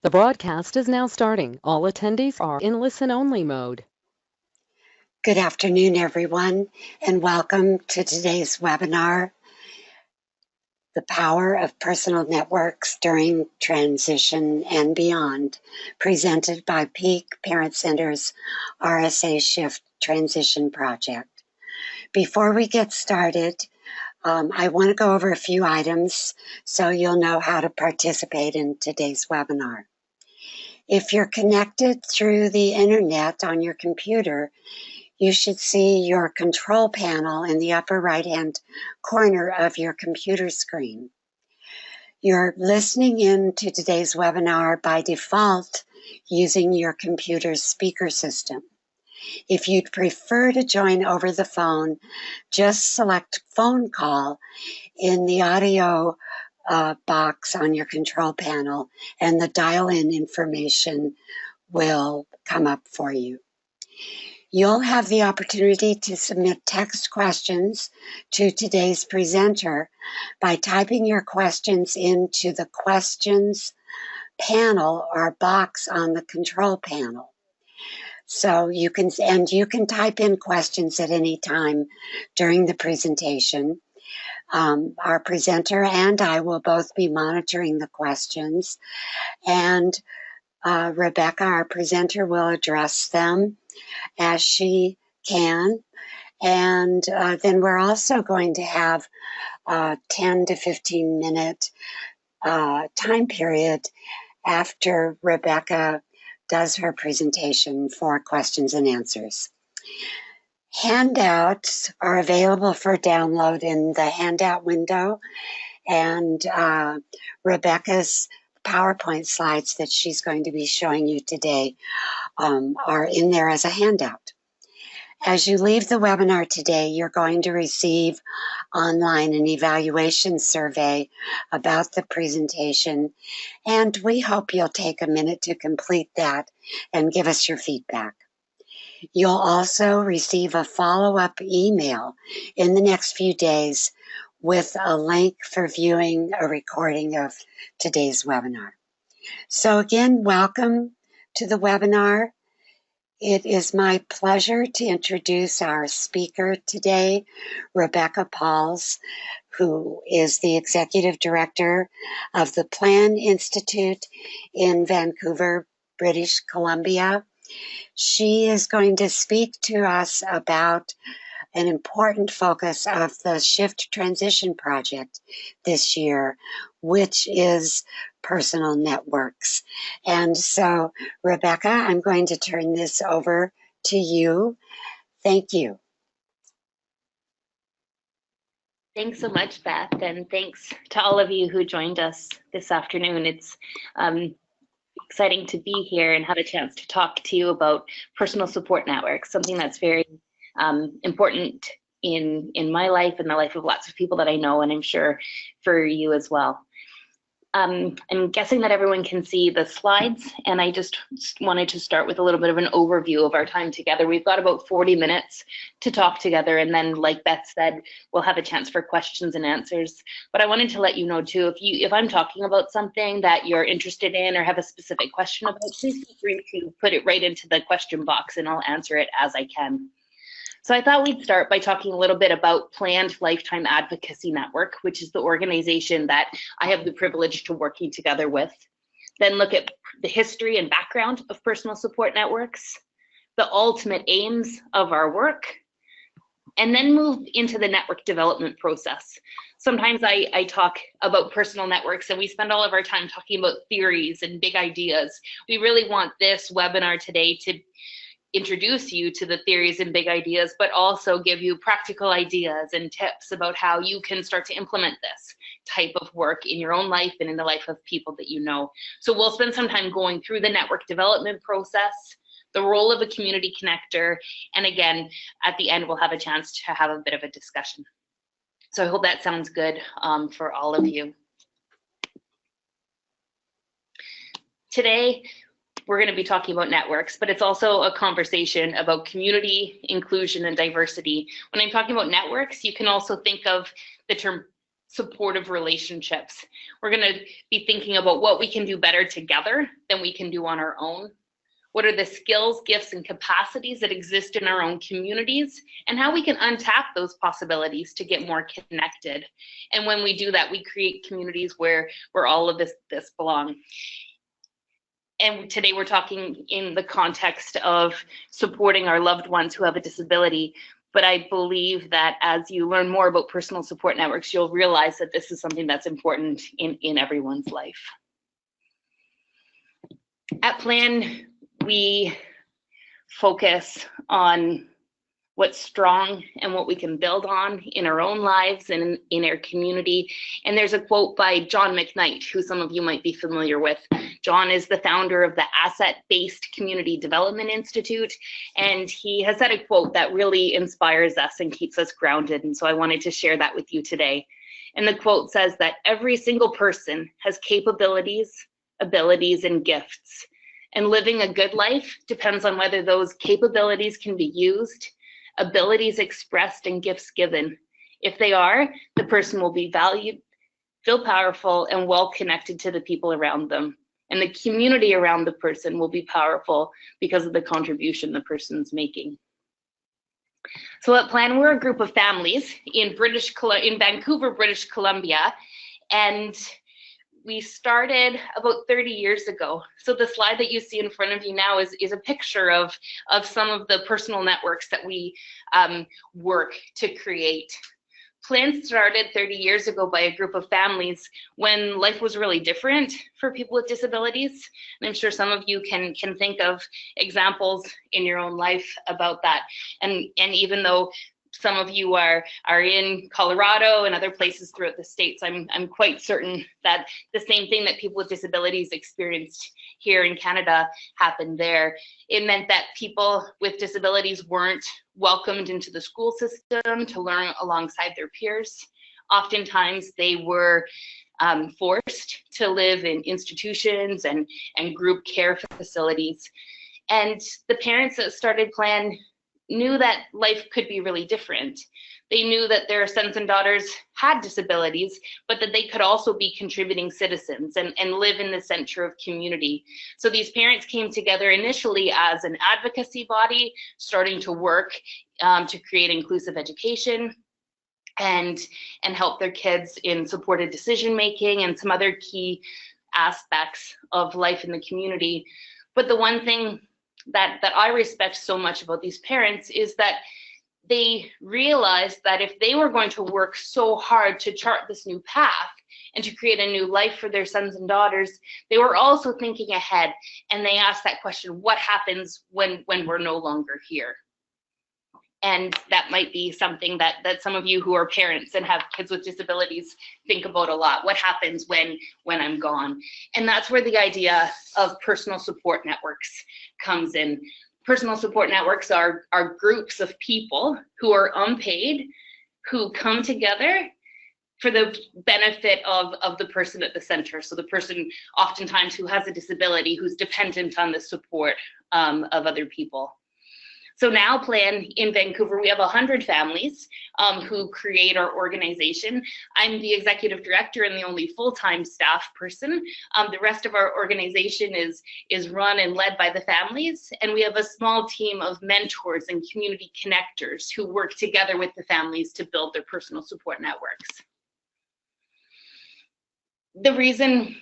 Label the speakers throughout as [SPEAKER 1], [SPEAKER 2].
[SPEAKER 1] The broadcast is now starting. All attendees are in listen-only mode.
[SPEAKER 2] Good afternoon, everyone, and welcome to today's webinar, The Power of Personal Networks During Transition and Beyond, presented by Peak Parent Center's RSA Shift Transition Project. Before we get started, I want to go over a few items so you'll know how to participate in today's webinar. If you're connected through the internet on your computer, you should see your control panel in the upper right-hand corner of your computer screen. You're listening in to today's webinar by default using your computer's speaker system. If you'd prefer to join over the phone, just select phone call in the audio box on your control panel, and the dial-in information will come up for you. You'll have the opportunity to submit text questions to today's presenter by typing your questions into the questions panel or box on the control panel. So you can type in questions at any time during the presentation. Our presenter and I will both be monitoring the questions, and Rebecca, our presenter, will address them as she can. And then we're also going to have a 10 to 15 minute time period after Rebecca does her presentation for questions and answers. Handouts are available for download in the handout window, and Rebecca's PowerPoint slides that she's going to be showing you today are in there as a handout. As you leave the webinar today, you're going to receive online an evaluation survey about the presentation, and we hope you'll take a minute to complete that and give us your feedback. You'll also receive a follow-up email in the next few days with a link for viewing a recording of today's webinar. So again, welcome to the webinar. It is my pleasure to introduce our speaker today, Rebecca Pauls, who is the Executive Director of the Plan Institute in Vancouver, British Columbia. She is going to speak to us about an important focus of the Shift Transition Project this year, which is personal networks. And so, Rebecca, I'm going to turn this over to you. Thank you.
[SPEAKER 3] Thanks so much, Beth, and thanks to all of you who joined us this afternoon. It's exciting to be here and have a chance to talk to you about personal support networks, something that's very important in my life and the life of lots of people that I know, and I'm sure for you as well. I'm guessing that everyone can see the slides, and I just wanted to start with a little bit of an overview of our time together. We've got about 40 minutes to talk together, and then, like Beth said, we'll have a chance for questions and answers. But I wanted to let you know too, if I'm talking about something that you're interested in or have a specific question about, please feel free to put it right into the question box and I'll answer it as I can. So I thought we'd start by talking a little bit about Planned Lifetime Advocacy Network, which is the organization that I have the privilege to working together with. Then look at the history and background of personal support networks, the ultimate aims of our work, and then move into the network development process. Sometimes I talk about personal networks and we spend all of our time talking about theories and big ideas. We really want this webinar today to introduce you to the theories and big ideas, but also give you practical ideas and tips about how you can start to implement this type of work in your own life and in the life of people that you know. So we'll spend some time going through the network development process, the role of a community connector, and again, at the end, we'll have a chance to have a bit of a discussion. So I hope that sounds good for all of you. Today, we're going to be talking about networks, but it's also a conversation about community, inclusion, and diversity. When I'm talking about networks, you can also think of the term supportive relationships. We're going to be thinking about what we can do better together than we can do on our own. What are the skills, gifts, and capacities that exist in our own communities, and how we can untap those possibilities to get more connected. And when we do that, we create communities where all of this belong. And today we're talking in the context of supporting our loved ones who have a disability. But I believe that as you learn more about personal support networks, you'll realize that this is something that's important in everyone's life. At Plan, we focus on what's strong and what we can build on in our own lives and in our community. And there's a quote by John McKnight, who some of you might be familiar with. John is the founder of the Asset-Based Community Development Institute, and he has said a quote that really inspires us and keeps us grounded. And so I wanted to share that with you today. And the quote says that every single person has capabilities, abilities, and gifts. And living a good life depends on whether those capabilities can be used, abilities expressed, and gifts given. If they are, the person will be valued, feel powerful, and well connected to the people around them. And the community around the person will be powerful because of the contribution the person's making. So at Plan, we're a group of families in Vancouver, British Columbia, and we started about 30 years ago. So the slide that you see in front of you now is a picture of some of the personal networks that we work to create. Plan started 30 years ago by a group of families when life was really different for people with disabilities. And I'm sure some of you can think of examples in your own life about that. And even though some of you are in Colorado and other places throughout the States, I'm quite certain that the same thing that people with disabilities experienced here in Canada happened there. It meant that people with disabilities weren't welcomed into the school system to learn alongside their peers. Oftentimes they were forced to live in institutions and group care facilities. And the parents that started Plan knew that life could be really different. They knew that their sons and daughters had disabilities, but that they could also be contributing citizens and live in the center of community. So these parents came together initially as an advocacy body, starting to work to create inclusive education and help their kids in supported decision making and some other key aspects of life in the community. But the one thing that I respect so much about these parents is that they realized that if they were going to work so hard to chart this new path and to create a new life for their sons and daughters, they were also thinking ahead, and they asked that question, what happens when we're no longer here? And that might be something that some of you who are parents and have kids with disabilities think about a lot. What happens when I'm gone? And that's where the idea of personal support networks comes in. Personal support networks are groups of people who are unpaid, who come together for the benefit of the person at the center. So the person oftentimes who has a disability, who's dependent on the support of other people. So now Plan in Vancouver, we have 100 families who create our organization. I'm the executive director and the only full-time staff person. The rest of our organization is run and led by the families, and we have a small team of mentors and community connectors who work together with the families to build their personal support networks. The reason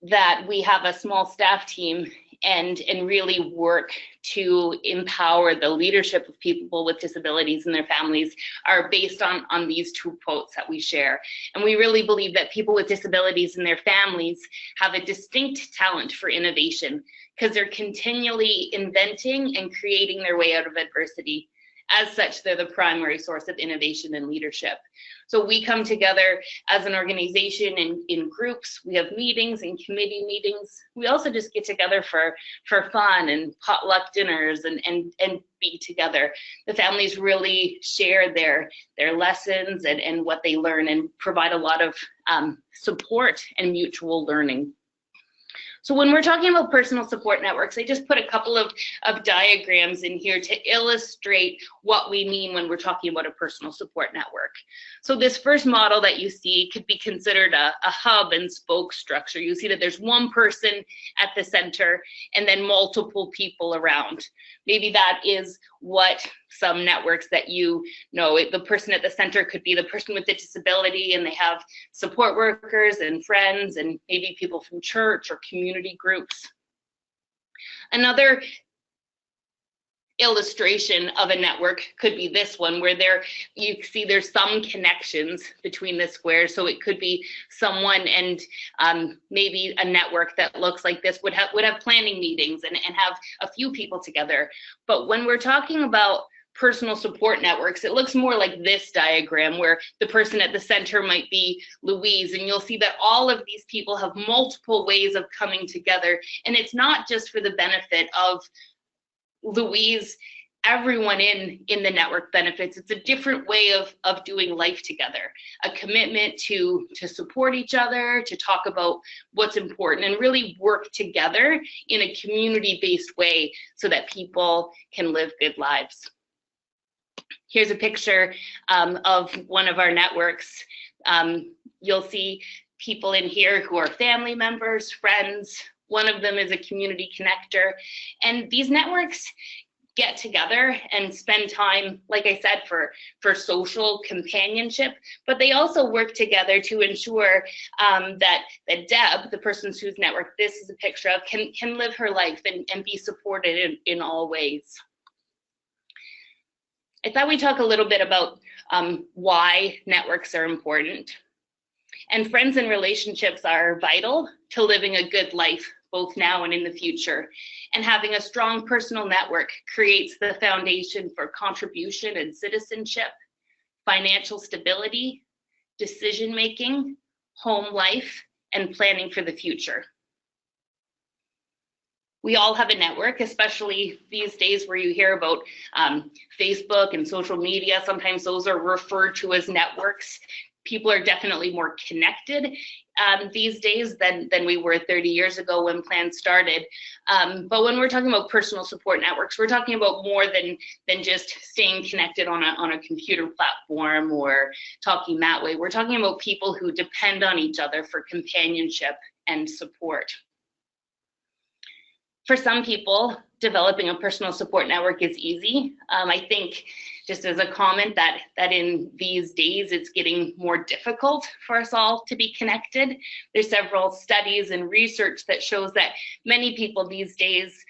[SPEAKER 3] that we have a small staff team and really work to empower the leadership of people with disabilities and their families are based on these two quotes that we share. And we really believe that people with disabilities and their families have a distinct talent for innovation because they're continually inventing and creating their way out of adversity. As such, they're the primary source of innovation and leadership. So we come together as an organization in groups. We have meetings and committee meetings. We also just get together for fun and potluck dinners and be together. The families really share their lessons and what they learn and provide a lot of support and mutual learning. So when we're talking about personal support networks, I just put a couple of diagrams in here to illustrate what we mean when we're talking about a personal support network. So this first model that you see could be considered a hub and spoke structure. You see that there's one person at the center and then multiple people around. Maybe that is what some networks that you know, the person at the center could be the person with a disability, and they have support workers and friends and maybe people from church or community groups. Another illustration of a network could be this one, where you see there's some connections between the squares. So it could be someone and maybe a network that looks like this would have planning meetings and have a few people together. But when we're talking about personal support networks, it looks more like this diagram, where the person at the center might be Louise, and you'll see that all of these people have multiple ways of coming together, and it's not just for the benefit of Louise. Everyone in the network benefits. It's a different way of doing life together, a commitment to support each other, to talk about what's important, and really work together in a community-based way so that people can live good lives. Here's a picture of one of our networks. You'll see people in here who are family members, friends. One of them is a community connector. And these networks get together and spend time, like I said, for social companionship, but they also work together to ensure that Deb, the person whose network this is a picture of, can live her life and be supported in all ways. I thought we'd talk a little bit about why networks are important. And friends and relationships are vital to living a good life, both now and in the future. And having a strong personal network creates the foundation for contribution and citizenship, financial stability, decision-making, home life, and planning for the future. We all have a network, especially these days where you hear about Facebook and social media. Sometimes those are referred to as networks. People are definitely more connected these days than we were 30 years ago when plans started. But when we're talking about personal support networks, we're talking about more than just staying connected on a computer platform or talking that way. We're talking about people who depend on each other for companionship and support. For some people, developing a personal support network is easy. I think, just as a comment, that in these days it's getting more difficult for us all to be connected. There's several studies and research that shows that many people these days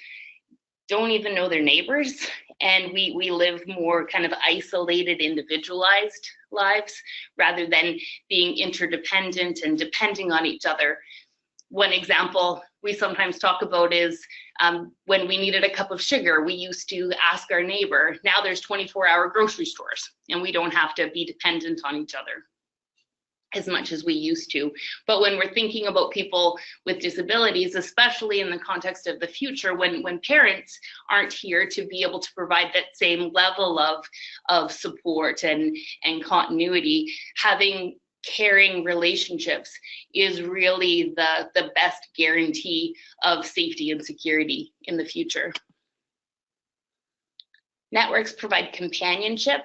[SPEAKER 3] don't even know their neighbors, and we live more kind of isolated, individualized lives rather than being interdependent and depending on each other. One example we sometimes talk about is when we needed a cup of sugar, we used to ask our neighbor. Now there's 24-hour grocery stores, and we don't have to be dependent on each other as much as we used to. But when we're thinking about people with disabilities, especially in the context of the future, when parents aren't here to be able to provide that same level of support and continuity, having caring relationships is really the best guarantee of safety and security in the future. Networks provide companionship,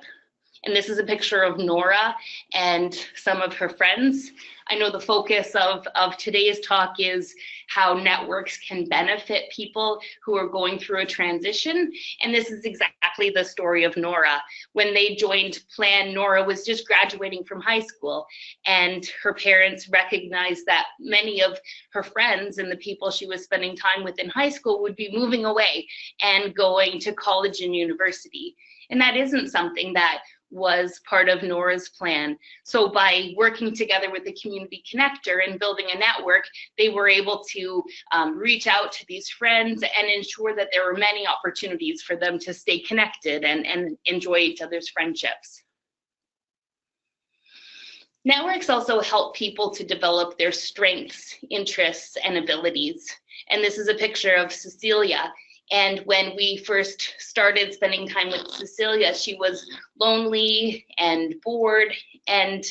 [SPEAKER 3] and this is a picture of Nora and some of her friends. I know the focus of today's talk is how networks can benefit people who are going through a transition, and this is exactly the story of Nora. When they joined Plan, Nora was just graduating from high school, and her parents recognized that many of her friends and the people she was spending time with in high school would be moving away and going to college and university. And that isn't something that was part of Nora's plan. So by working together with the community connector and building a network, they were able to reach out to these friends and ensure that there were many opportunities for them to stay connected and enjoy each other's friendships. Networks also help people to develop their strengths, interests, and abilities. And this is a picture of Cecilia. And when we first started spending time with Cecilia, she was lonely and bored. And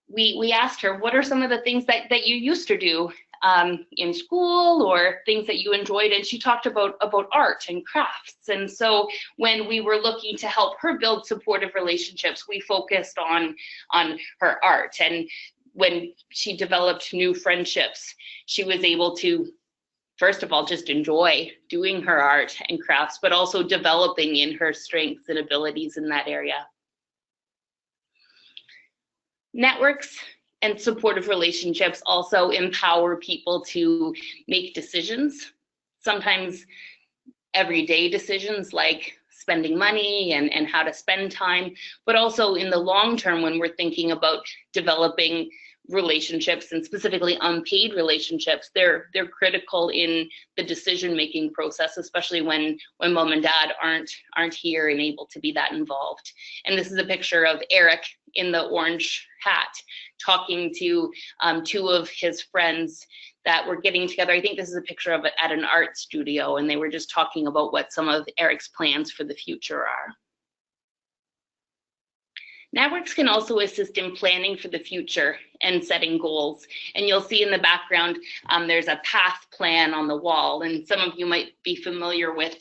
[SPEAKER 3] we asked her, what are some of the things that you used to do in school or things that you enjoyed, and she talked about art and crafts. And so when we were looking to help her build supportive relationships, we focused on her art. And when she developed new friendships, she was able to, first of all, just enjoy doing her art and crafts, but also developing in her strengths and abilities in that area. Networks and supportive relationships also empower people to make decisions, sometimes everyday decisions like spending money and how to spend time, but also in the long term when we're thinking about developing relationships, and specifically unpaid relationships, they're critical in the decision-making process, especially when mom and dad aren't here and able to be that involved. And this is a picture of Eric in the orange hat talking to two of his friends that were getting together. I think this is a picture of it at an art studio, and they were just talking about what some of Eric's plans for the future are. Networks can also assist in planning for the future and setting goals. And you'll see in the background, there's a path plan on the wall, and some of you might be familiar with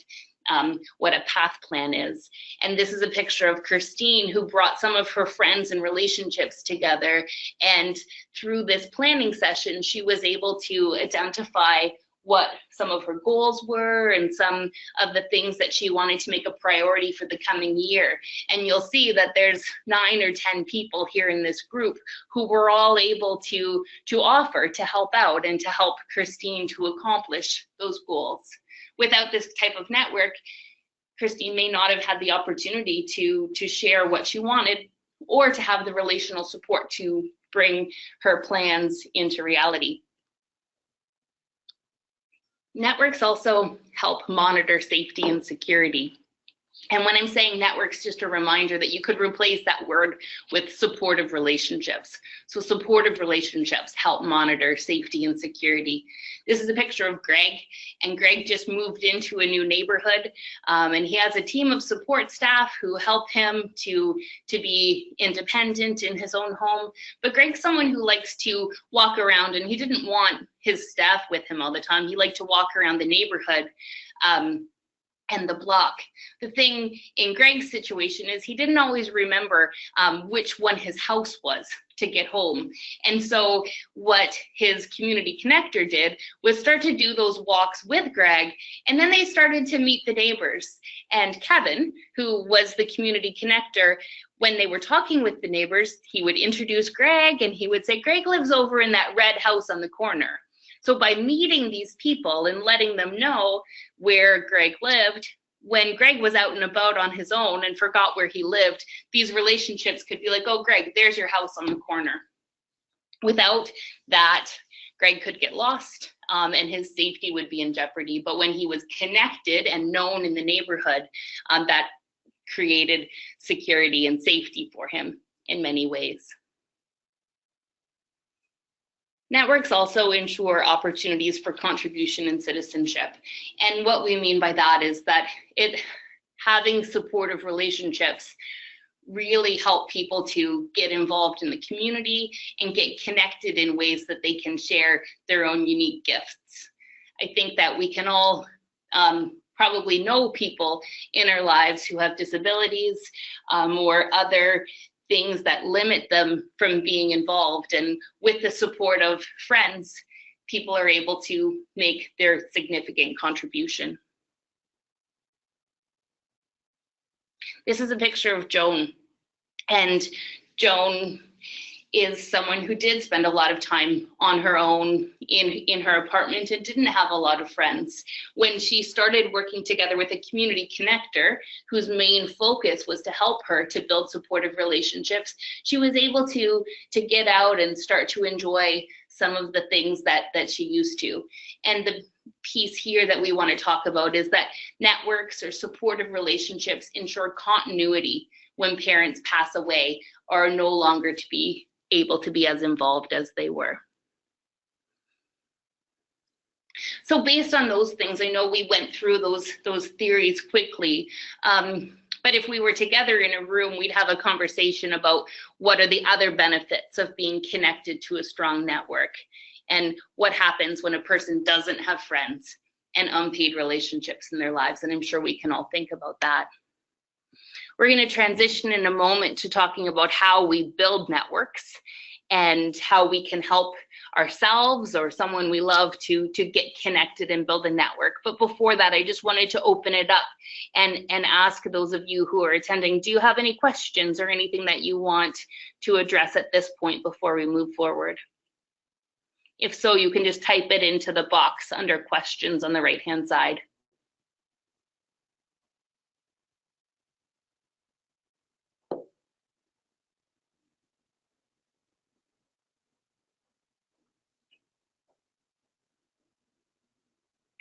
[SPEAKER 3] what a path plan is. And this is a picture of Christine, who brought some of her friends and relationships together. And through this planning session, she was able to identify what some of her goals were and some of the things that she wanted to make a priority for the coming year. And you'll see that there's 9 or 10 people here in this group who were all able to offer to help out and to help Christine to accomplish those goals. Without this type of network, Christine may not have had the opportunity to share what she wanted or to have the relational support to bring her plans into reality. Networks also help monitor safety and security. And when I'm saying networks, just a reminder that you could replace that word with supportive relationships. So supportive relationships help monitor safety and security. This is a picture of Greg, and Greg just moved into a new neighborhood, and he has a team of support staff who help him to be independent in his own home. But Greg's someone who likes to walk around, and he didn't want his staff with him all the time. He liked to walk around the neighborhood and the block. The thing in Greg's situation is he didn't always remember which one his house was to get home. And so what his community connector did was start to do those walks with Greg, and then they started to meet the neighbors. And Kevin, who was the community connector, when they were talking with the neighbors, he would introduce Greg and he would say, Greg lives over in that red house on the corner. So by meeting these people and letting them know where Greg lived, when Greg was out and about on his own and forgot where he lived, these relationships could be like, oh, Greg, there's your house on the corner. Without that, Greg could get lost and his safety would be in jeopardy. But when he was connected and known in the neighborhood, that created security and safety for him in many ways. Networks also ensure opportunities for contribution and citizenship. And what we mean by that is that having supportive relationships really help people to get involved in the community and get connected in ways that they can share their own unique gifts. I think that we can all probably know people in our lives who have disabilities or other things that limit them from being involved. And with the support of friends, people are able to make their significant contribution. This is a picture of Joan. And Joan is someone who did spend a lot of time on her own in her apartment and didn't have a lot of friends. When she started working together with a community connector whose main focus was to help her to build supportive relationships, she was able to get out and start to enjoy some of the things that she used to. And the piece here that we want to talk about is that networks or supportive relationships ensure continuity when parents pass away or are no longer to be able to be as involved as they were. So based on those things, I know we went through those theories quickly, but if we were together in a room, we'd have a conversation about what are the other benefits of being connected to a strong network. and what happens when a person doesn't have friends and unpaid relationships in their lives. And I'm sure we can all think about that. We're going to transition in a moment to talking about how we build networks and how we can help ourselves or someone we love to get connected and build a network. But before that, I just wanted to open it up and ask those of you who are attending, do you have any questions or anything that you want to address at this point before we move forward? If so, you can just type it into the box under questions on the right-hand side.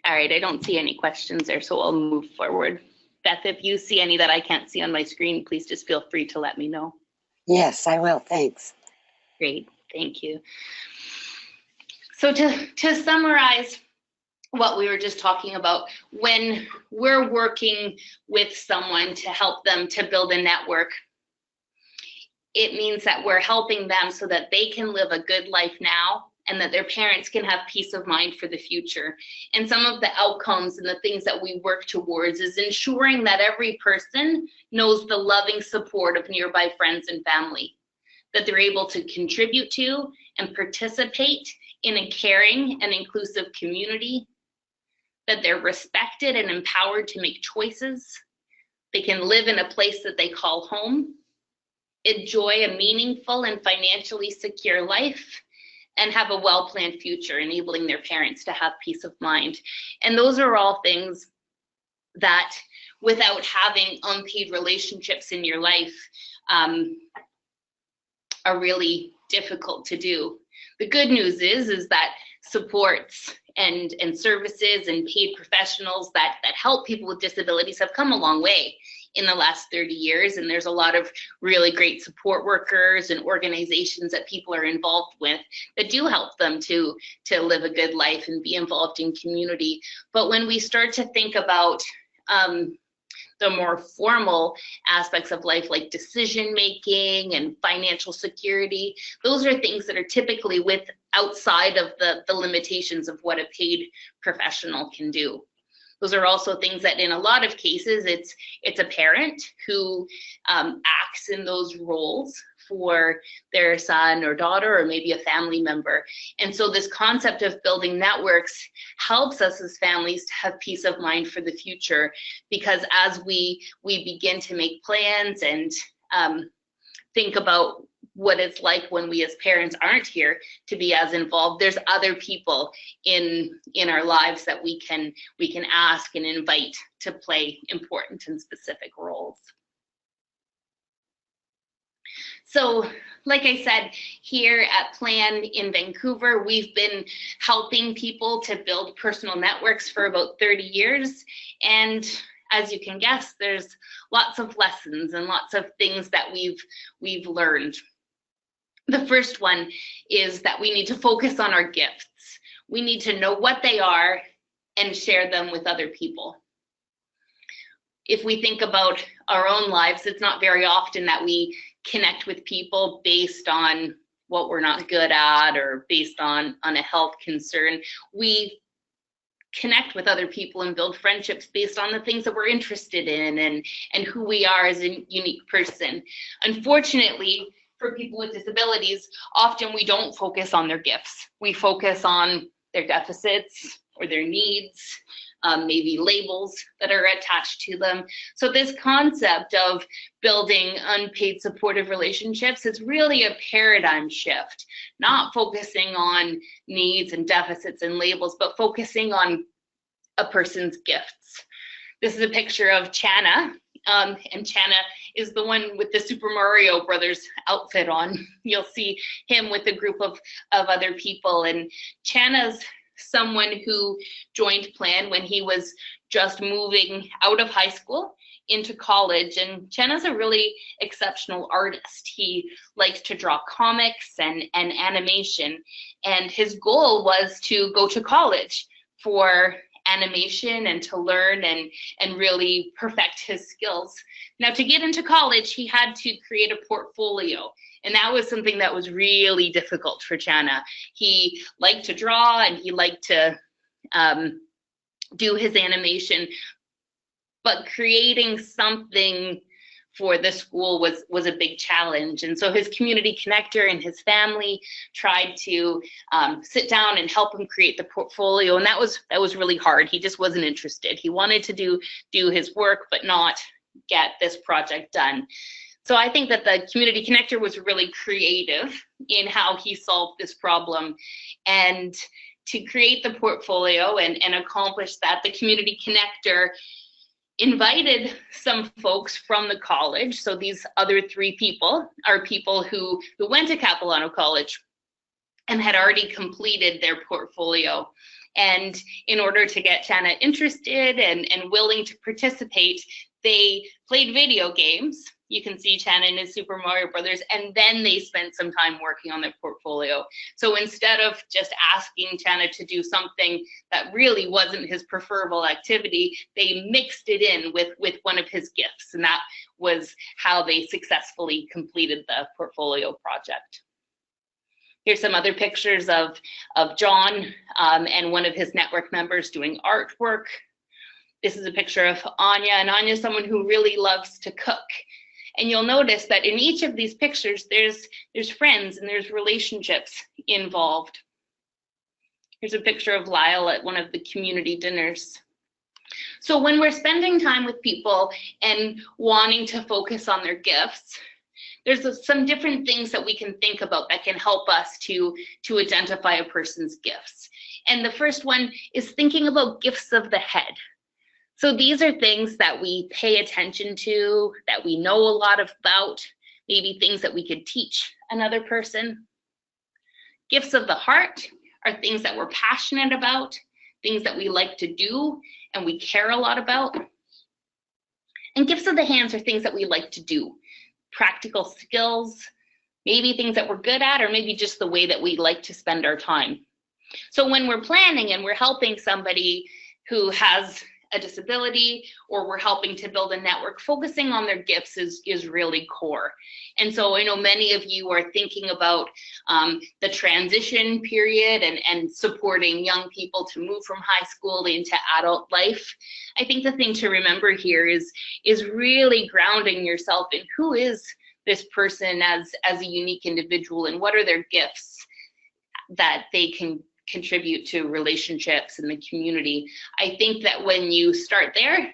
[SPEAKER 3] All right, I don't see any questions there, so I'll move forward. Beth, if you see any that I can't see on my screen, please just feel free to let me know.
[SPEAKER 2] Yes, I will. Thanks.
[SPEAKER 3] Great, thank you. So to summarize what we were just talking about, when we're working with someone to help them to build a network, it means that we're helping them so that they can live a good life now and that their parents can have peace of mind for the future. And some of the outcomes and the things that we work towards is ensuring that every person knows the loving support of nearby friends and family, that they're able to contribute to and participate in a caring and inclusive community, that they're respected and empowered to make choices, they can live in a place that they call home, enjoy a meaningful and financially secure life, and have a well-planned future, enabling their parents to have peace of mind. And those are all things that, without having unpaid relationships in your life, are really difficult to do. The good news is that supports and services and paid professionals that help people with disabilities have come a long way in the last 30 years. And there's a lot of really great support workers and organizations that people are involved with that do help them to live a good life and be involved in community. But when we start to think about the more formal aspects of life, like decision making and financial security, those are things that are typically outside of the limitations of what a paid professional can do. Those are also things that in a lot of cases, it's a parent who acts in those roles for their son or daughter, or maybe a family member. And so this concept of building networks helps us as families to have peace of mind for the future, because as we begin to make plans and think about what it's like when we as parents aren't here to be as involved, there's other people in our lives that we can ask and invite to play important and specific roles. So, like I said, here at Plan in Vancouver, we've been helping people to build personal networks for about 30 years. And as you can guess, there's lots of lessons and lots of things that we've learned. The first one is that we need to focus on our gifts. We need to know what they are and share them with other people. If we think about our own lives, it's not very often that we connect with people based on what we're not good at or based on a health concern. We connect with other people and build friendships based on the things that we're interested in and who we are as a unique person. Unfortunately, for people with disabilities, often we don't focus on their gifts. We focus on their deficits or their needs, maybe labels that are attached to them. So this concept of building unpaid supportive relationships is really a paradigm shift, not focusing on needs and deficits and labels, but focusing on a person's gifts. This is a picture of Channa, and Channa is the one with the Super Mario Brothers outfit on. You'll see him with a group of other people, and Channa's someone who joined Plan when he was just moving out of high school into college. And Channa's a really exceptional artist. He likes to draw comics and animation. And his goal was to go to college for animation and to learn and really perfect his skills. Now, to get into college, he had to create a portfolio. And that was something that was really difficult for Chana. He liked to draw and he liked to do his animation, but creating something for the school was a big challenge. And so his community connector and his family tried to sit down and help him create the portfolio. And that was really hard. He just wasn't interested. He wanted to do his work, but not get this project done. So I think that the community connector was really creative in how he solved this problem. And to create the portfolio and accomplish that, the community connector invited some folks from the college. So these other 3 people are people who went to Capilano College and had already completed their portfolio. And in order to get Chana interested and willing to participate, they played video games. You can see Chana in his Super Mario Brothers, and then they spent some time working on their portfolio. So instead of just asking Chana to do something that really wasn't his preferable activity, they mixed it in with one of his gifts, and that was how they successfully completed the portfolio project. Here's some other pictures of John and one of his network members doing artwork. This is a picture of Anya, and Anya is someone who really loves to cook. And you'll notice that in each of these pictures, there's friends and there's relationships involved. Here's a picture of Lyle at one of the community dinners. So when we're spending time with people and wanting to focus on their gifts, there's some different things that we can think about that can help us to identify a person's gifts. And the first one is thinking about gifts of the head. So these are things that we pay attention to, that we know a lot about, maybe things that we could teach another person. Gifts of the heart are things that we're passionate about, things that we like to do and we care a lot about. And gifts of the hands are things that we like to do, practical skills, maybe things that we're good at, or maybe just the way that we like to spend our time. So when we're planning and we're helping somebody who has a disability, or we're helping to build a network, focusing on their gifts is really core. And so I know many of you are thinking about the transition period and supporting young people to move from high school into adult life. I think the thing to remember here is really grounding yourself in who is this person as a unique individual, and what are their gifts that they can contribute to relationships in the community. I think that when you start there,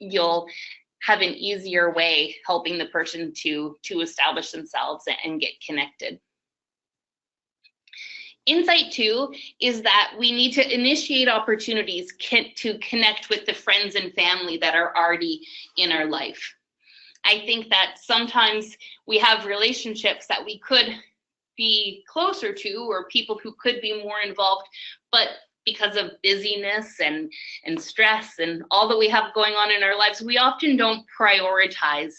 [SPEAKER 3] you'll have an easier way helping the person to establish themselves and get connected. Insight 2 is that we need to initiate opportunities to connect with the friends and family that are already in our life. I think that sometimes we have relationships that we could be closer to, or people who could be more involved, but because of busyness and stress and all that we have going on in our lives, we often don't prioritize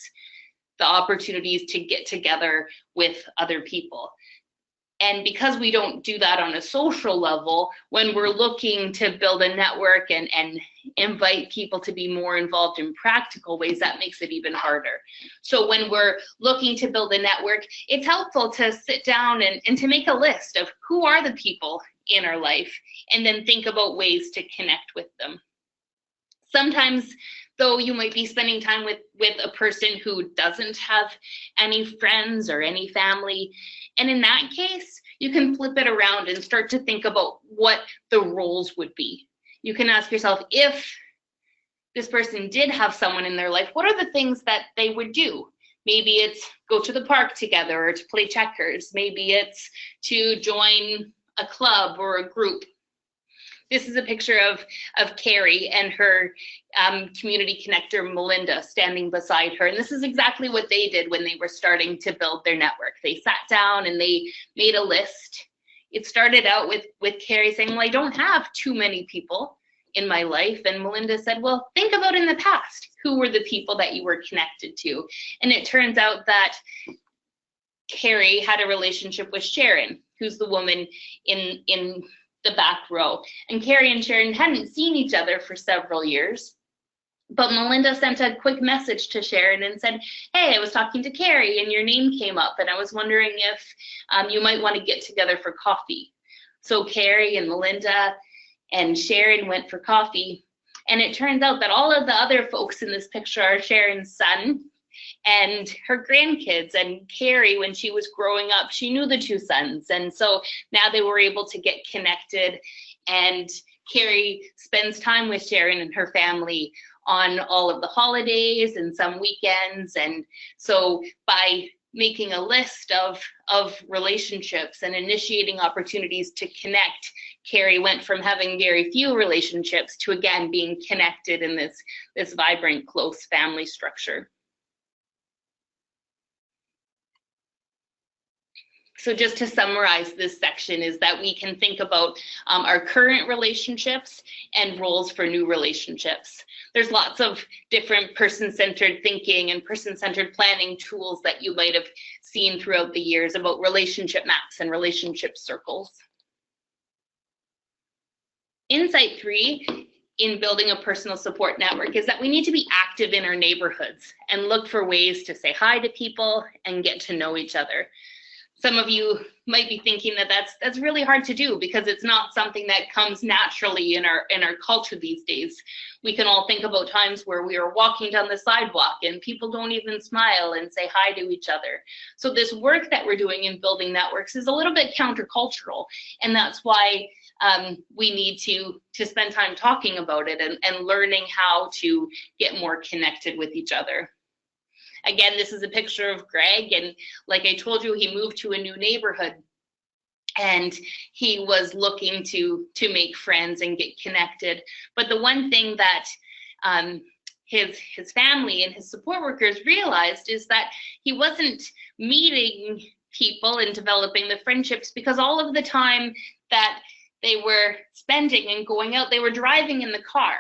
[SPEAKER 3] the opportunities to get together with other people. And because we don't do that on a social level, when we're looking to build a network and invite people to be more involved in practical ways, that makes it even harder. So when we're looking to build a network, it's helpful to sit down and to make a list of who are the people in our life, and then think about ways to connect with them. Sometimes, though, you might be spending time with a person who doesn't have any friends or any family. And in that case, you can flip it around and start to think about what the roles would be. You can ask yourself, if this person did have someone in their life, what are the things that they would do? Maybe it's go to the park together or to play checkers. Maybe it's to join a club or a group. This is a picture of Carrie and her community connector, Melinda, standing beside her. And this is exactly what they did when they were starting to build their network. They sat down and they made a list. It started out with Carrie saying, well, I don't have too many people in my life. And Melinda said, well, think about in the past, who were the people that you were connected to? And it turns out that Carrie had a relationship with Sharon, who's the woman in the back row. And Carrie and Sharon hadn't seen each other for several years. But Melinda sent a quick message to Sharon and said, hey, I was talking to Carrie and your name came up, and I was wondering if you might want to get together for coffee. So Carrie and Melinda and Sharon went for coffee. And it turns out that all of the other folks in this picture are Sharon's son and her grandkids. And Carrie, when she was growing up, she knew the two sons. And so now they were able to get connected. And Carrie spends time with Sharon and her family on all of the holidays and some weekends. And so by making a list of relationships and initiating opportunities to connect, Carrie went from having very few relationships to again being connected in this vibrant, close family structure. So just to summarize this section is that we can think about our current relationships and roles for new relationships. There's lots of different person-centered thinking and person-centered planning tools that you might have seen throughout the years about relationship maps and relationship circles. Insight 3 in building a personal support network is that we need to be active in our neighborhoods and look for ways to say hi to people and get to know each other. Some of you might be thinking that that's really hard to do because it's not something that comes naturally in our culture these days. We can all think about times where we are walking down the sidewalk and people don't even smile and say hi to each other. So this work that we're doing in building networks is a little bit countercultural, and that's why we need to spend time talking about it and learning how to get more connected with each other. Again, this is a picture of Greg, and like I told you, he moved to a new neighborhood and he was looking to make friends and get connected. But the one thing that his family and his support workers realized is that he wasn't meeting people and developing the friendships because all of the time that they were spending and going out, they were driving in the car.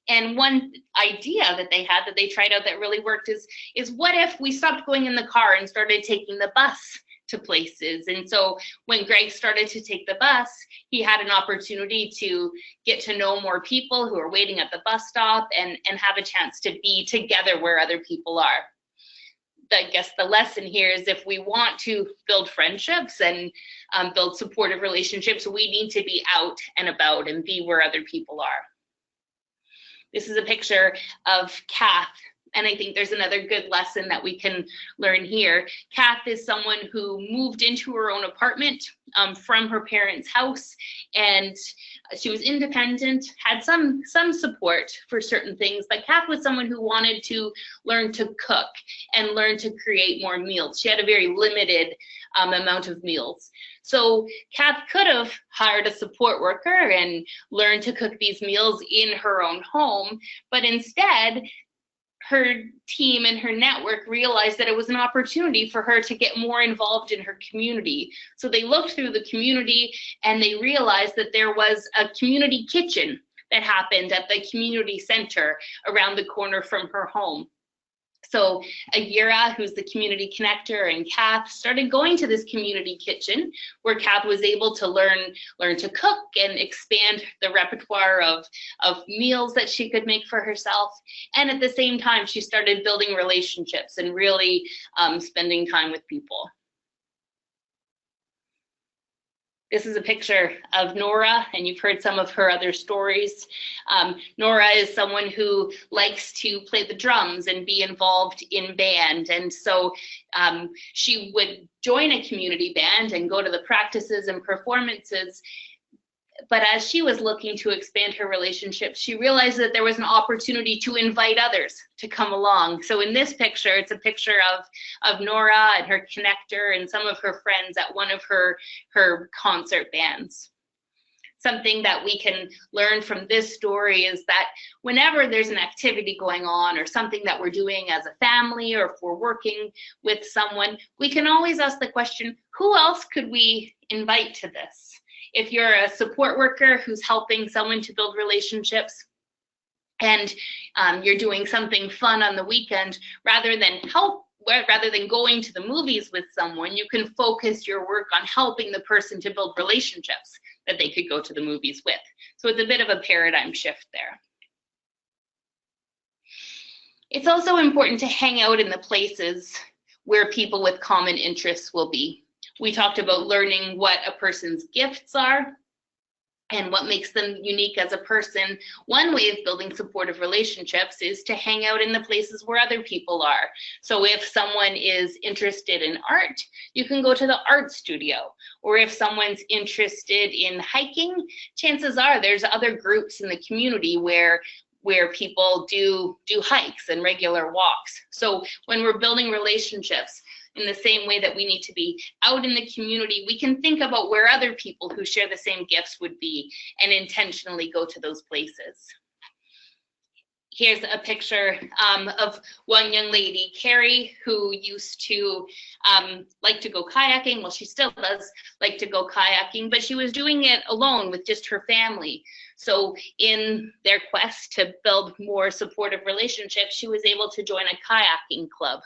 [SPEAKER 3] And one idea that they had that they tried out that really worked is what if we stopped going in the car and started taking the bus to places? And so when Greg started to take the bus, he had an opportunity to get to know more people who are waiting at the bus stop and have a chance to be together where other people are. I guess the lesson here is if we want to build friendships and build supportive relationships, we need to be out and about and be where other people are. This is a picture of Kath, and I think there's another good lesson that we can learn here. Kath is someone who moved into her own apartment from her parents' house, and she was independent, had some support for certain things, but Kath was someone who wanted to learn to cook and learn to create more meals. She had a very limited amount of meals. So Kath could have hired a support worker and learned to cook these meals in her own home, but instead, her team and her network realized that it was an opportunity for her to get more involved in her community. So they looked through the community and they realized that there was a community kitchen that happened at the community center around the corner from her home. So Agira, who's the community connector, and Kath started going to this community kitchen where Kath was able to learn to cook and expand the repertoire of meals that she could make for herself. And at the same time, she started building relationships and really spending time with people. This is a picture of Nora, and you've heard some of her other stories. Nora is someone who likes to play the drums and be involved in band. And so she would join a community band and go to the practices and performances. But as she was looking to expand her relationship, she realized that there was an opportunity to invite others to come along. So in this picture, it's a picture of Nora and her connector and some of her friends at one of her concert bands. Something that we can learn from this story is that whenever there's an activity going on or something that we're doing as a family, or if we're working with someone, we can always ask the question, who else could we invite to this? If you're a support worker who's helping someone to build relationships and you're doing something fun on the weekend, rather than going to the movies with someone, you can focus your work on helping the person to build relationships. that they could go to the movies with. So it's a bit of a paradigm shift there. It's also important to hang out in the places where people with common interests will be. We talked about learning what a person's gifts are and what makes them unique as a person. One way of building supportive relationships is to hang out in the places where other people are. So if someone is interested in art, you can go to the art studio. Or if someone's interested in hiking, chances are there's other groups in the community where people do hikes and regular walks. So when we're building relationships, in the same way that we need to be out in the community, we can think about where other people who share the same gifts would be and intentionally go to those places. Here's a picture of one young lady, Carrie, who used to like to go kayaking. Well, she still does like to go kayaking, but she was doing it alone with just her family. So in their quest to build more supportive relationships, she was able to join a kayaking club.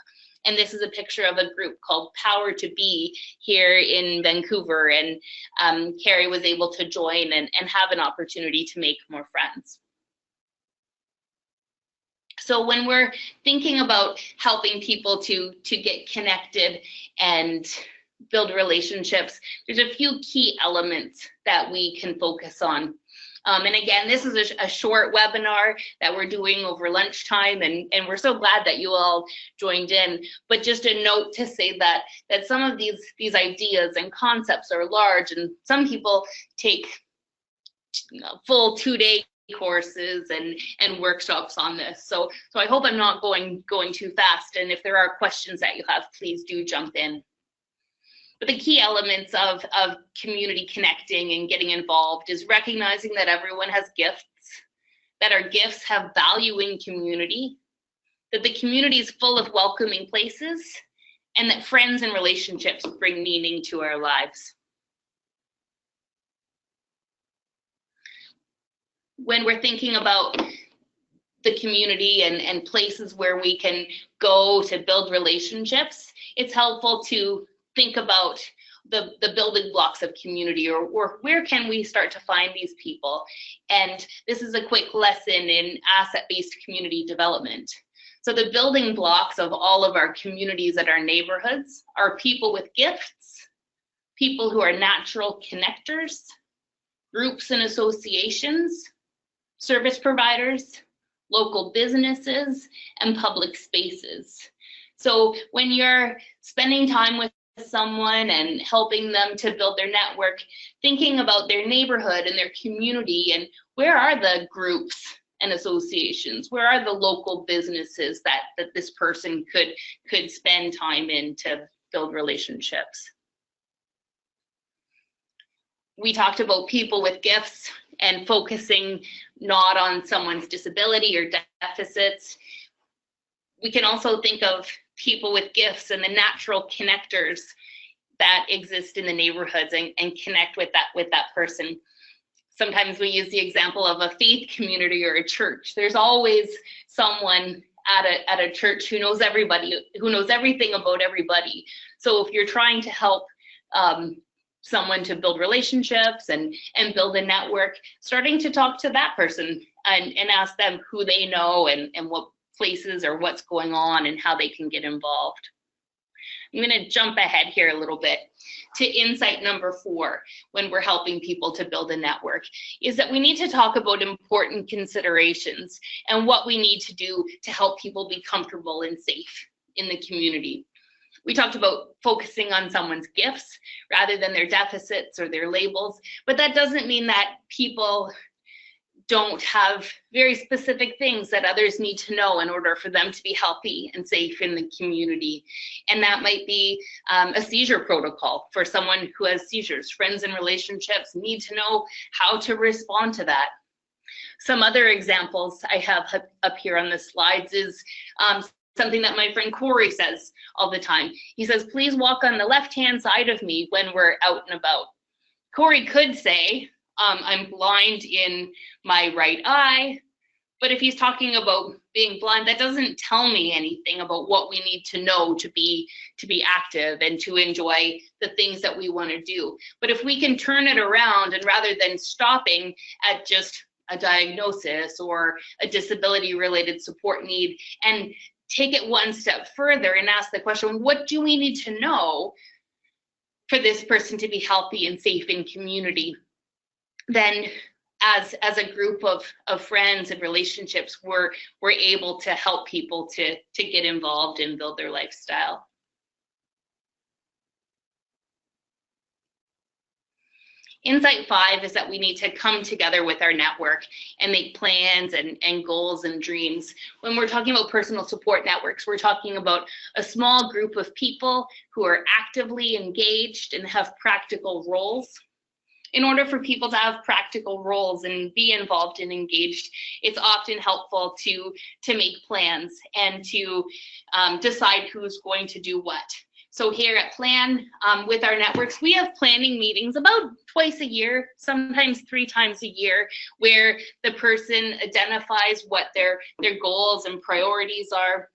[SPEAKER 3] And this is a picture of a group called Power to Be here in Vancouver. And Carrie was able to join and have an opportunity to make more friends. So when we're thinking about helping people to get connected and build relationships, there's a few key elements that we can focus on. And again, this is a short webinar that we're doing over lunchtime, and we're so glad that you all joined in. But just a note to say that some of these ideas and concepts are large, and some people take full 2-day courses and workshops on this. So I hope I'm not going too fast, and if there are questions that you have, please do jump in. But the key elements of community connecting and getting involved is recognizing that everyone has gifts, that our gifts have value in community, that the community is full of welcoming places, and that friends and relationships bring meaning to our lives. When we're thinking about the community and places where we can go to build relationships, it's helpful to think about the building blocks of community, or where can we start to find these people. And this is a quick lesson in asset-based community development. So the building blocks of all of our communities at our neighborhoods are people with gifts, people who are natural connectors, groups and associations, service providers, local businesses, and public spaces. So when you're spending time with someone and helping them to build their network, thinking about their neighborhood and their community, and where are the groups and associations, where are the local businesses that this person could spend time in to build relationships. We talked about people with gifts and focusing not on someone's disability or deficits. We can also think of people with gifts and the natural connectors that exist in the neighborhoods and connect with that person. Sometimes we use the example of a faith community or a church. There's always someone at a church who knows everybody, who knows everything about everybody. So if you're trying to help someone to build relationships and build a network, starting to talk to that person and ask them who they know and what places or what's going on and how they can get involved. I'm going to jump ahead here a little bit to insight number 4 when we're helping people to build a network, is that we need to talk about important considerations and what we need to do to help people be comfortable and safe in the community. We talked about focusing on someone's gifts rather than their deficits or their labels, but that doesn't mean that people don't have very specific things that others need to know in order for them to be healthy and safe in the community. And that might be a seizure protocol for someone who has seizures. Friends and relationships need to know how to respond to that. Some other examples I have up here on the slides is something that my friend Corey says all the time. He says, please walk on the left-hand side of me when we're out and about. Corey could say, I'm blind in my right eye, But if he's talking about being blind, that doesn't tell me anything about what we need to know to be active and to enjoy the things that we want to do. But if we can turn it around, and rather than stopping at just a diagnosis or a disability related support need, and take it one step further and ask the question, what do we need to know for this person to be healthy and safe in community? Then as a group of friends and relationships, we're able to help people to get involved and build their lifestyle. Insight 5 is that we need to come together with our network and make plans and goals and dreams. When we're talking about personal support networks, we're talking about a small group of people who are actively engaged and have practical roles. In order for people to have practical roles and be involved and engaged, it's often helpful to make plans and to decide who's going to do what. So here at Plan, with our networks, we have planning meetings about twice a year, sometimes 3 times a year, where the person identifies what their goals and priorities are,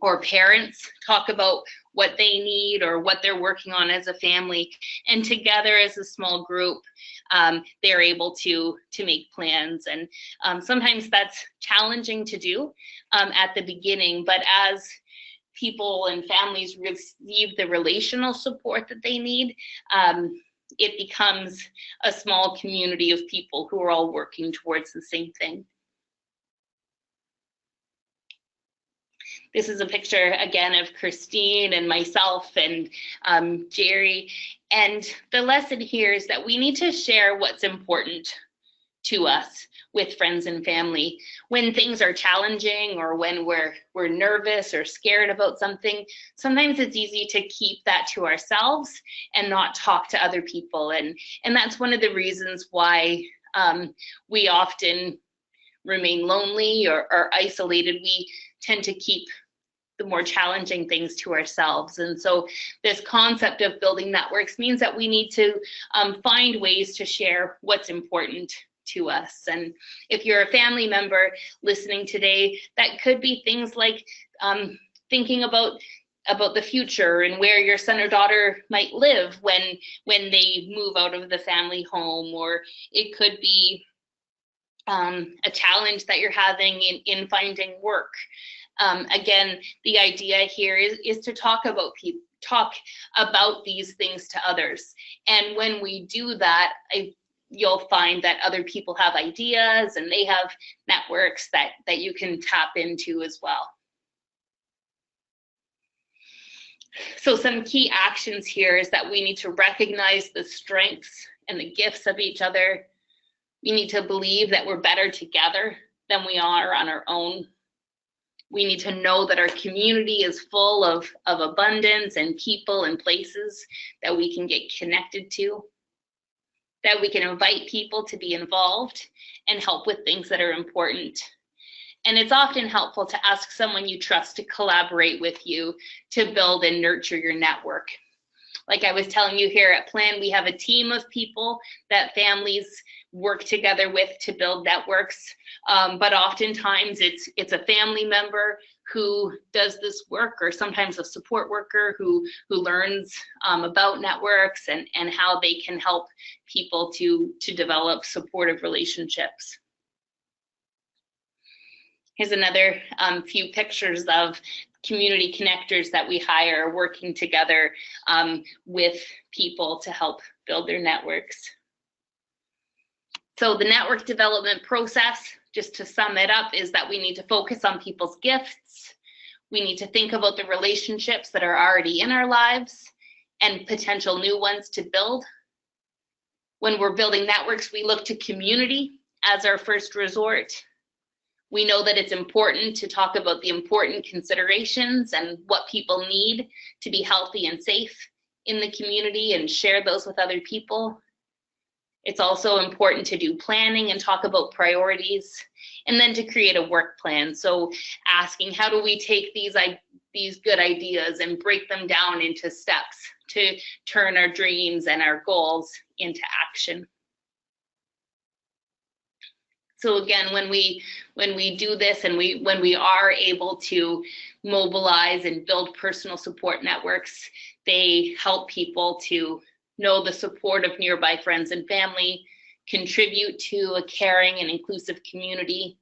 [SPEAKER 3] or parents talk about what they need or what they're working on as a family, and together as a small group, they're able to make plans. And sometimes that's challenging to do at the beginning, but as people and families receive the relational support that they need, it becomes a small community of people who are all working towards the same thing. This is a picture, again, of Christine and myself and Jerry. And the lesson here is that we need to share what's important to us with friends and family. When things are challenging or when we're nervous or scared about something, sometimes it's easy to keep that to ourselves and not talk to other people. And that's one of the reasons why we often remain lonely or isolated. We tend to keep the more challenging things to ourselves. And so this concept of building networks means that we need to find ways to share what's important to us. And if you're a family member listening today, that could be things like thinking about the future and where your son or daughter might live when they move out of the family home, or it could be a challenge that you're having in finding work. Again, the idea here is to talk about these things to others. And when we do that, you'll find that other people have ideas and they have networks that you can tap into as well. So some key actions here is that we need to recognize the strengths and the gifts of each other. We need to believe that we're better together than we are on our own. We need to know that our community is full of abundance and people and places that we can get connected to, that we can invite people to be involved and help with things that are important. And it's often helpful to ask someone you trust to collaborate with you to build and nurture your network. Like I was telling you, here at Plan, we have a team of people that families work together with to build networks. But oftentimes it's a family member who does this work, or sometimes a support worker who learns about networks and how they can help people to develop supportive relationships. Here's another few pictures of community connectors that we hire working together with people to help build their networks. So the network development process, just to sum it up, is that we need to focus on people's gifts. We need to think about the relationships that are already in our lives and potential new ones to build. When we're building networks, we look to community as our first resort. We know that it's important to talk about the important considerations and what people need to be healthy and safe in the community and share those with other people. It's also important to do planning and talk about priorities, and then to create a work plan. So asking, how do we take these good ideas and break them down into steps to turn our dreams and our goals into action? So again, when we do this and when we are able to mobilize and build personal support networks, they help people to know the support of nearby friends and family, contribute to a caring and inclusive community,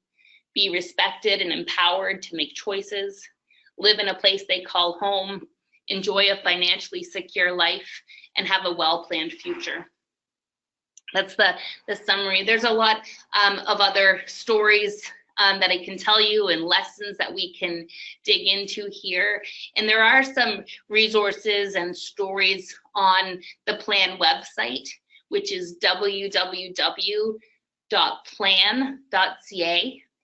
[SPEAKER 3] be respected and empowered to make choices, live in a place they call home, enjoy a financially secure life, and have a well-planned future. That's the summary. There's a lot of other stories that I can tell you and lessons that we can dig into here. And there are some resources and stories on the plan website, which is www.plan.ca.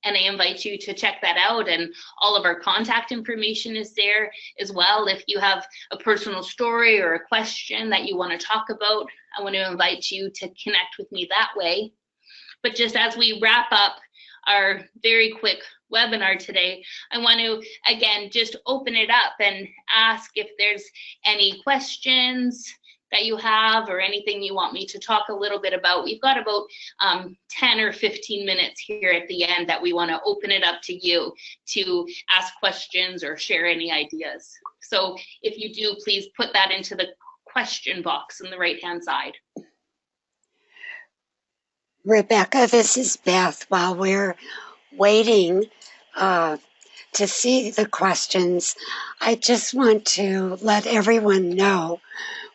[SPEAKER 3] And I invite you to check that out, and all of our contact information is there as well. If you have a personal story or a question that you want to talk about, I want to invite you to connect with me that way. But just as we wrap up our very quick webinar today, I want to again just open it up and ask if there's any questions that you have or anything you want me to talk a little bit about. We've got about 10 or 15 minutes here at the end that we want to open it up to you to ask questions or share any ideas. So if you do, please put that into the question box on the right-hand side.
[SPEAKER 2] Rebecca, this is Beth. While we're waiting to see the questions, I just want to let everyone know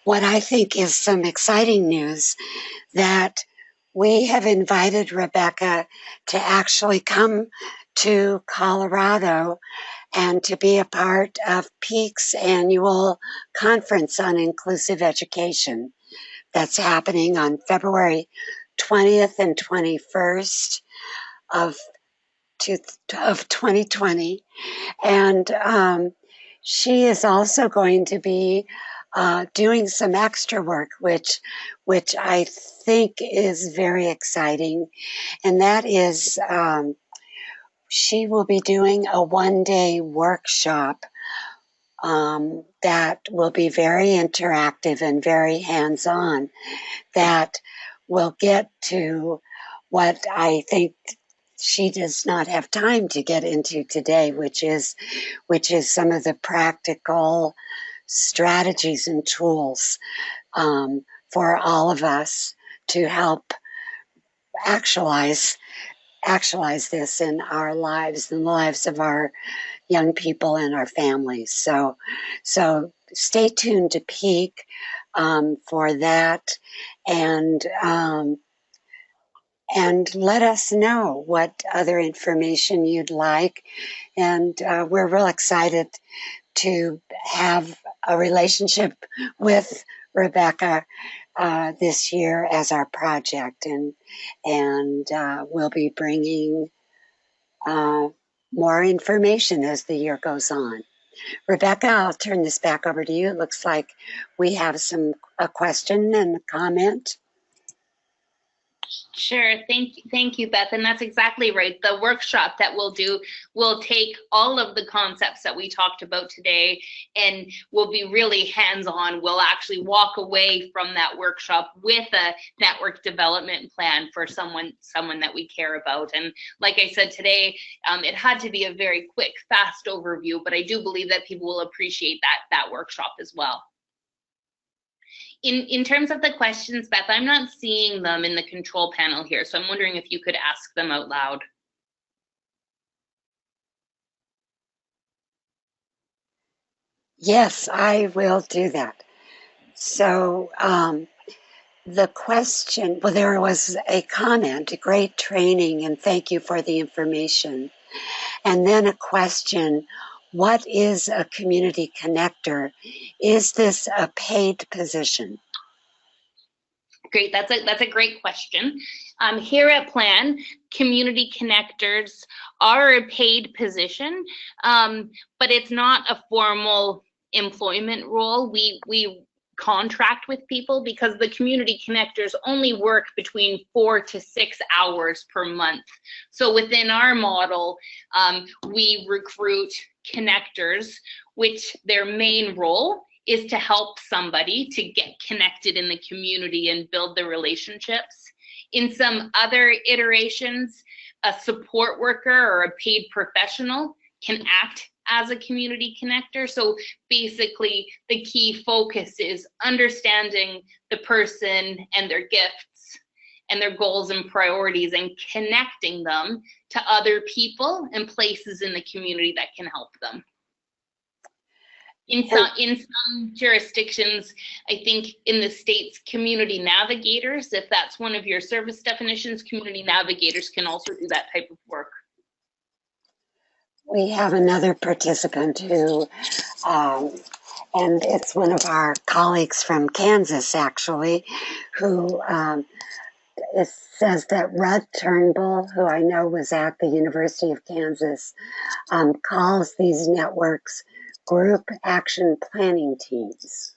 [SPEAKER 2] what I think is some exciting news, that we have invited Rebecca to actually come to Colorado and to be a part of PEAK's annual conference on inclusive education that's happening on February 20th and 21st of 2020. And she is also going to be doing some extra work, which I think is very exciting. And that is, she will be doing a one-day workshop that will be very interactive and very hands-on, that will get to what I think she does not have time to get into today, which is some of the practical strategies and tools for all of us to help actualize this in our lives, in the lives of our young people and our families. So stay tuned to PEAK for that, and let us know what other information you'd like. And we're real excited to have a relationship with Rebecca this year as our project, and we'll be bringing more information as the year goes on. Rebecca, I'll turn this back over to you. It looks like we have a question and a comment.
[SPEAKER 3] Sure, thank you, Beth, and that's exactly right. The workshop that we'll do will take all of the concepts that we talked about today, and we'll be really hands-on. We'll actually walk away from that workshop with a network development plan for someone that we care about. And like I said today, it had to be a very quick, fast overview, but I do believe that people will appreciate that workshop as well. In terms of the questions, Beth, I'm not seeing them in the control panel here, so I'm wondering if you could ask them out loud.
[SPEAKER 2] Yes, I will do that. So the question, well, there was a comment, a great training, and thank you for the information. And then a question, what is a community connector? Is this a paid position?
[SPEAKER 3] Great, that's a great question. Here at Plan, community connectors are a paid position, but it's not a formal employment role. We contract with people because the community connectors only work between 4 to 6 hours per month. So within our model, we recruit connectors, which their main role is to help somebody to get connected in the community and build the relationships. In some other iterations, a support worker or a paid professional can act as a community connector. So basically, the key focus is understanding the person and their gifts and their goals and priorities and connecting them to other people and places in the community that can help them. In some jurisdictions, I think in the States, community navigators, if that's one of your service definitions, community navigators can also do that type of work.
[SPEAKER 2] We have another participant who, and it's one of our colleagues from Kansas, actually, who it says that Rudd Turnbull, who I know was at the University of Kansas, calls these networks group action planning teams.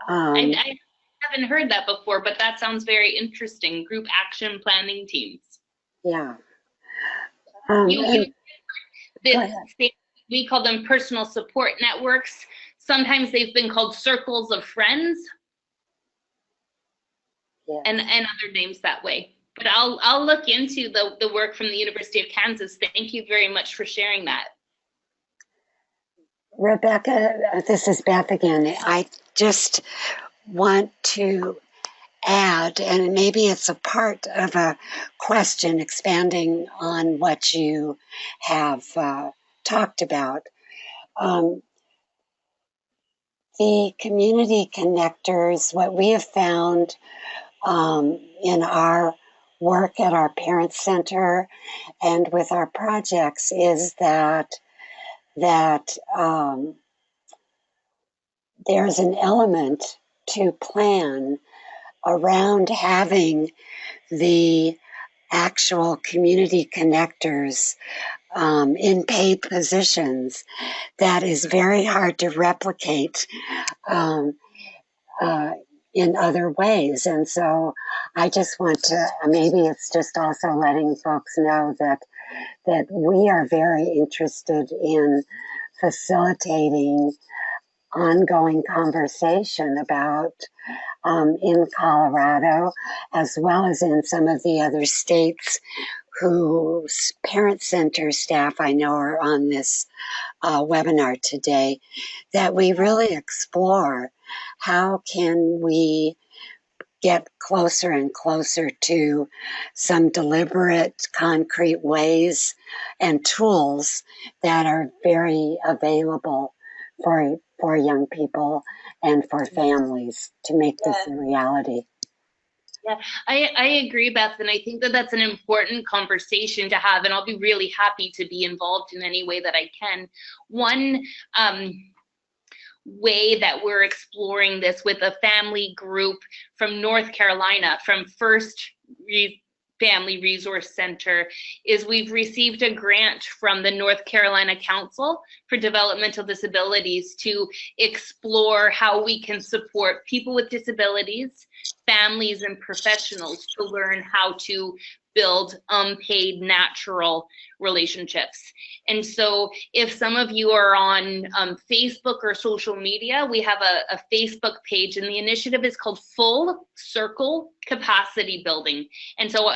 [SPEAKER 3] I haven't heard that before, but that sounds very interesting. Group action planning teams.
[SPEAKER 2] Yeah.
[SPEAKER 3] We call them personal support networks. Sometimes they've been called circles of friends. Yeah. And other names that way. But I'll look into the work from the University of Kansas. Thank you very much for sharing that.
[SPEAKER 2] Rebecca, this is Beth again. I just want to add, and maybe it's a part of a question expanding on what you have talked about. The community connectors, what we have found in our work at our Parent Center and with our projects is that there's an element to plan around having the actual community connectors in paid positions that is very hard to replicate in other ways. And so I just want to, maybe it's just also letting folks know that we are very interested in facilitating ongoing conversation about in Colorado, as well as in some of the other states whose parent center staff I know are on this webinar today, that we really explore how can we get closer and closer to some deliberate, concrete ways and tools that are very available for young people and for families to make this a reality.
[SPEAKER 3] Yeah, I agree, Beth, and I think that that's an important conversation to have, and I'll be really happy to be involved in any way that I can. One way that we're exploring this with a family group from North Carolina, from First Family Resource Center, is we've received a grant from the North Carolina Council for Developmental Disabilities to explore how we can support people with disabilities, families, and professionals to learn how to build unpaid natural relationships. And so if some of you are on Facebook or social media, we have a Facebook page, and the initiative is called Full Circle Capacity Building. And so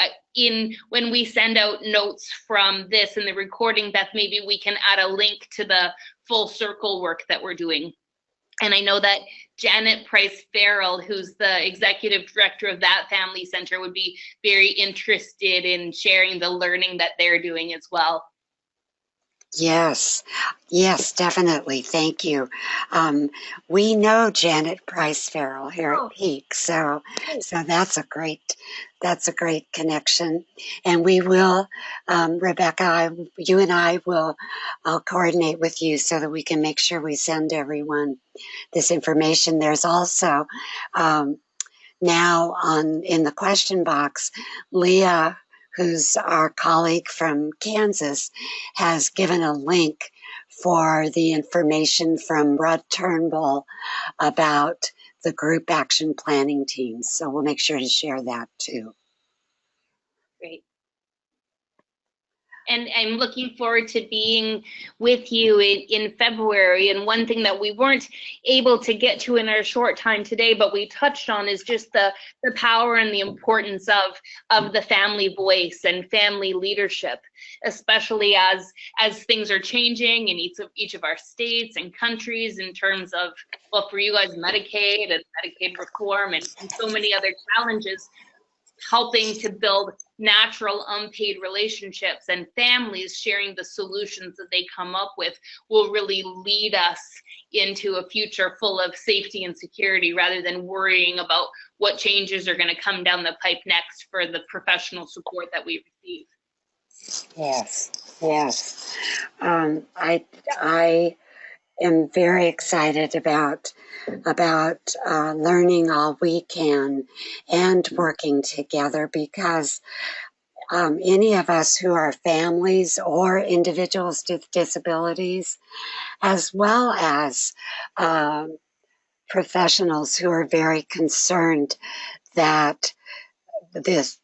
[SPEAKER 3] when we send out notes from this and the recording, Beth, maybe we can add a link to the Full Circle work that we're doing. And I know that Janet Price Farrell, who's the executive director of that family center, would be very interested in sharing the learning that they're doing as well.
[SPEAKER 2] Yes, definitely. Thank you. We know Janet Price Farrell here at Peak, so that's a great connection. And we will, Rebecca, you and I'll coordinate with you so that we can make sure we send everyone this information. There's also now in the question box, Leah, who's our colleague from Kansas, has given a link for the information from Rudd Turnbull about the group action planning teams. So we'll make sure to share that too.
[SPEAKER 3] Great. and I'm looking forward to being with you in February. And one thing that we weren't able to get to in our short time today, but we touched on, is just the power and the importance of the family voice and family leadership, especially as things are changing in each of our states and countries in terms of, well, for you guys, Medicaid and Medicaid reform and so many other challenges. Helping to build natural unpaid relationships and families sharing the solutions that they come up with will really lead us into a future full of safety and security, rather than worrying about what changes are going to come down the pipe next for the professional support that we receive.
[SPEAKER 2] Yes, yes. I am very excited about learning all we can and working together, because any of us who are families or individuals with disabilities, as well as professionals who are very concerned that this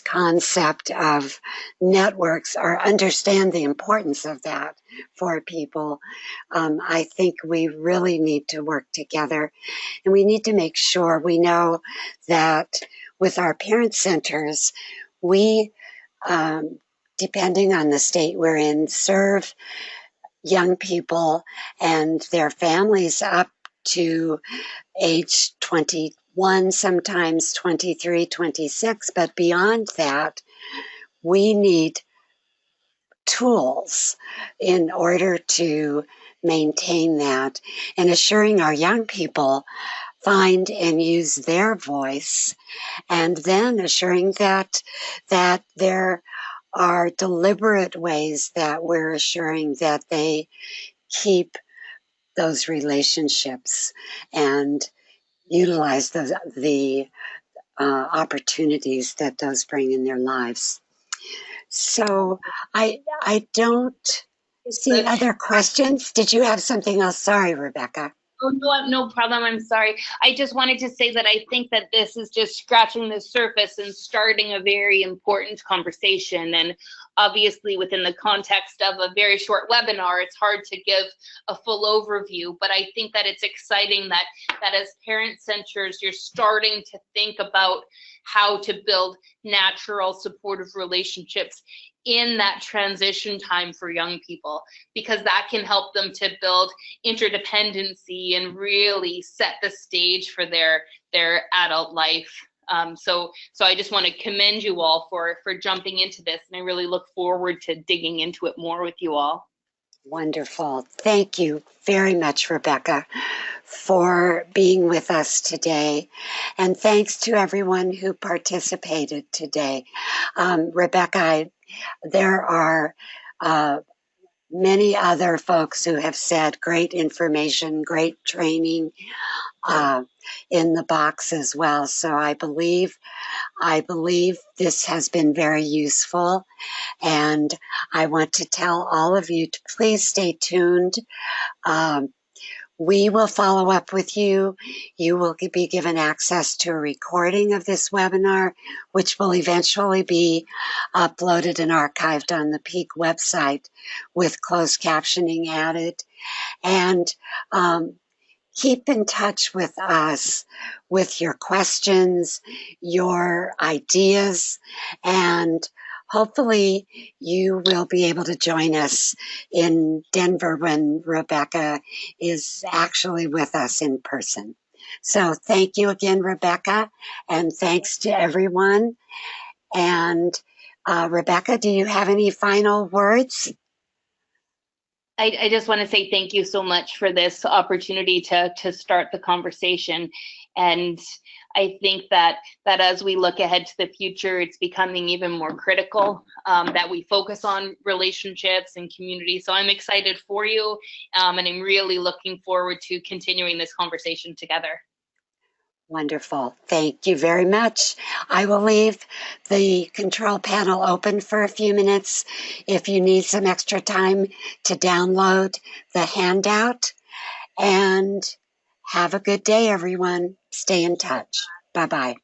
[SPEAKER 2] concept of networks, or understand the importance of that for people. I think we really need to work together, and we need to make sure we know that with our parent centers, we, depending on the state we're in, serve young people and their families up to age 21, sometimes 23, 26. But beyond that, we need tools in order to maintain that, and assuring our young people find and use their voice, and then assuring that there are deliberate ways that we're assuring that they keep those relationships and utilize the opportunities that those bring in their lives. So I don't see other questions. Did you have something else? Sorry, Rebecca.
[SPEAKER 3] Oh, no problem. I'm sorry. I just wanted to say that I think that this is just scratching the surface and starting a very important conversation. And obviously, within the context of a very short webinar, it's hard to give a full overview. But I think that it's exciting that as parent centers, you're starting to think about how to build natural, supportive relationships in that transition time for young people, because that can help them to build interdependency and really set the stage for their adult life. So I just want to commend you all for jumping into this, and I really look forward to digging into it more with you all.
[SPEAKER 2] Wonderful. Thank you very much, Rebecca, for being with us today. And thanks to everyone who participated today. Rebecca, there are many other folks who have said great information, great training in the box as well. So I believe this has been very useful. And I want to tell all of you to please stay tuned. We will follow up with you. You will be given access to a recording of this webinar, which will eventually be uploaded and archived on the Peak website with closed captioning added. And keep in touch with us with your questions, your ideas, and hopefully you will be able to join us in Denver when Rebecca is actually with us in person. So thank you again, Rebecca, and thanks to everyone. And Rebecca, do you have any final words?
[SPEAKER 3] I just want to say thank you so much for this opportunity to start the conversation. And I think that as we look ahead to the future, it's becoming even more critical that we focus on relationships and community. So I'm excited for you, and I'm really looking forward to continuing this conversation together.
[SPEAKER 2] Wonderful. Thank you very much. I will leave the control panel open for a few minutes if you need some extra time to download the handout. And have a good day, everyone. Stay in touch. Bye-bye.